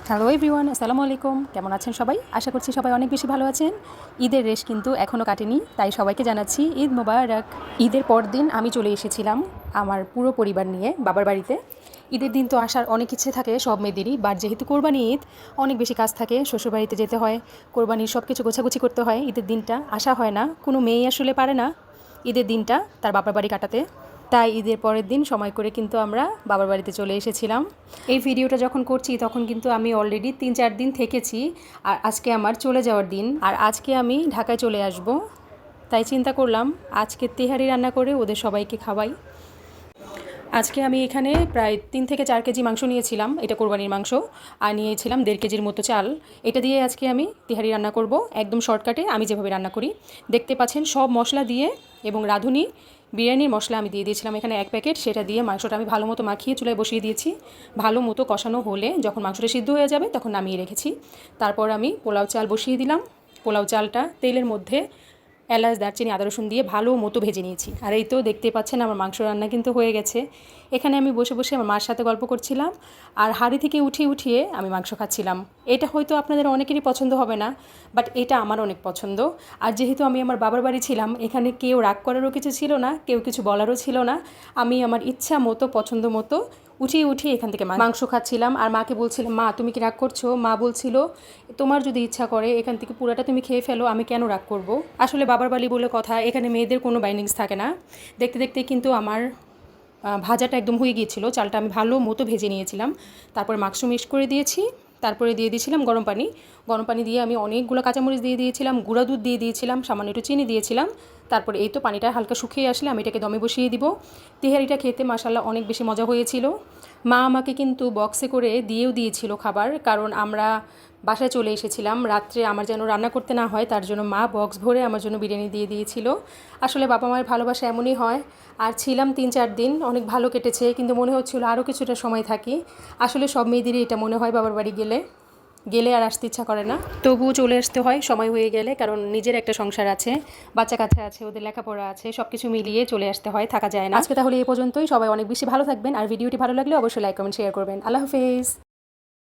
Hello everyone, আসসালামু আলাইকুম। কেমন আছেন সবাই? আশা করছি সবাই অনেক বেশি ভালো আছেন। ঈদের রেশ কিন্তু এখনও কাটেনি, তাই সবাইকে জানাচ্ছি ঈদ মোবারক। ঈদের পরদিন আমি চলে এসেছিলাম আমার পুরো পরিবার নিয়ে বাবার বাড়িতে। ঈদের দিন তো আসার অনেক ইচ্ছে থাকে সব মেয়েদেরই, বাট যেহেতু কোরবানি ঈদ অনেক বেশি কাজ থাকে, শ্বশুরবাড়িতে যেতে হয়, কোরবানির সব কিছু গোছাগুছি করতে হয়, ঈদের দিনটা আসা হয় না। কোনো মেয়েই আসলে পারে না ঈদের দিনটা তার বাবার বাড়ি কাটাতে। তাই ঈদের পরের দিন সময় করে কিন্তু আমরা বাবার বাড়িতে চলে এসেছিলাম। এই ভিডিওটা যখন করছি তখন কিন্তু আমি অলরেডি 3-4 দিন থেকেছি, আর আজকে আমার চলে যাওয়ার দিন, আর আজকে আমি ঢাকায় চলে আসব। তাই চিন্তা করলাম আজকে তেহারি রান্না করে ওদের সবাইকে খাওয়াই। আজকে আমি এখানে প্রায় 3 থেকে 4 কেজি মাংস নিয়েছিলাম, এটা কোরবানির মাংস, আর নিয়েছিলাম 1.5 কেজির মতো চাল। এটা দিয়ে আজকে আমি তেহারি রান্না করব, একদম শর্টকাটে আমি যেভাবে রান্না করি। দেখতে পাচ্ছেন সব মশলা দিয়ে, এবং রাঁধুনি বিরিয়ানির মশলা আমি দিয়ে দিয়েছিলাম এখানে 1 প্যাকেট। সেটা দিয়ে মাংসটা আমি ভালো মতো মাখিয়ে চুলায় বসিয়ে দিয়েছি। ভালো মতো কষানো হলে যখন মাংসটা সিদ্ধ হয়ে যাবে তখন নামিয়ে রেখেছি। তারপর আমি পোলাও চাল বসিয়ে দিলাম। পোলাও চালটা তেলের মধ্যে এলাচ, দারচিনি, আদা রসুন দিয়ে ভালো মতো ভেজে নিয়েছি। আর এই তো দেখতে পাচ্ছেন আমার মাংস রান্না কিন্তু হয়ে গেছে। এখানে আমি বসে বসে আমার মার সাথে গল্প করছিলাম, আর হাঁড়ি থেকে উঠিয়ে উঠিয়ে আমি মাংস খাচ্ছিলাম। এটা হয়তো আপনাদের অনেকেরই পছন্দ হবে না, বাট এটা আমার অনেক পছন্দ। আর যেহেতু আমি আমার বাবার বাড়ি ছিলাম, এখানে কেউ রাগ করারও কিছু ছিল না, কেউ কিছু বলারও ছিল না। আমি আমার ইচ্ছা মতো পছন্দ মতো উঠিয়ে উঠিয়ে এখান থেকে মাংস খাচ্ছিলাম। আর মাকে বলছিলাম, মা তুমি কি রাগ করছো? মা বলছিল, তোমার যদি ইচ্ছা করে এখান থেকে পুরাটা তুমি খেয়ে ফেলো, আমি কেন রাগ করব। আসলে বাবার বাড়ি বলে কথা, এখানে মেয়েদের কোনো বাইন্ডিংস থাকে না। দেখতে দেখতে কিন্তু আমার ভাজাটা একদম হয়ে গিয়েছিল। চালটা আমি ভালো মতো ভেজে নিয়েছিলাম। তারপর মাংস মিক্স করে দিয়েছি। তারপরে দিয়ে দিয়েছিলাম গরম পানি। গরম পানি দিয়ে আমি অনেকগুলো কাঁচামরিচ দিয়ে দিয়েছিলাম, গুঁড়া দুধ দিয়ে দিয়েছিলাম, সামান্য একটু চিনি দিয়েছিলাম। তারপরে এই তো পানিটা হালকা শুকিয়ে আসলে আমি এটাকে দমে বসিয়ে দিব। তেহারিটা খেতে মাশাআল্লাহ অনেক বেশি মজা হয়েছিল। মা আমাকে কিন্তু বক্সে করে দিয়েও দিয়েছিল খাবার, কারণ আমরা বাসায় চলে এসেছিলাম রাত্রে, আমার যেন রান্না করতে না হয় তার জন্য মা বক্স ভরে আমার জন্য বিরিয়ানি দিয়ে দিয়েছিল। আসলে বাবা মায়ের ভালোবাসা এমনই হয়। আর ছিলাম 3-4 দিন, অনেক ভালো কেটেছে, কিন্তু মনে হচ্ছিল আরও কিছুটা সময় থাকি। আসলে সব মেয়েদেরই এটা মনে হয় বাবার বাড়ি গেলে গেলে আর আসতে ইচ্ছা করে না, তবুও চলে আসতে হয় সময় হয়ে গেলে, কারণ নিজের একটা সংসার আছে, বাচ্চা কাচ্চা আছে, ওদের লেখাপড়া আছে, সব কিছু মিলিয়ে চলে আসতে হয়, থাকা যায় না। আজকে তাহলে এই পর্যন্তই। সবাই অনেক বেশি ভালো থাকবেন, আর ভিডিওটি ভালো লাগলে অবশ্যই লাইক কমেন্ট শেয়ার করবেন। আল্লাহ হাফেজ।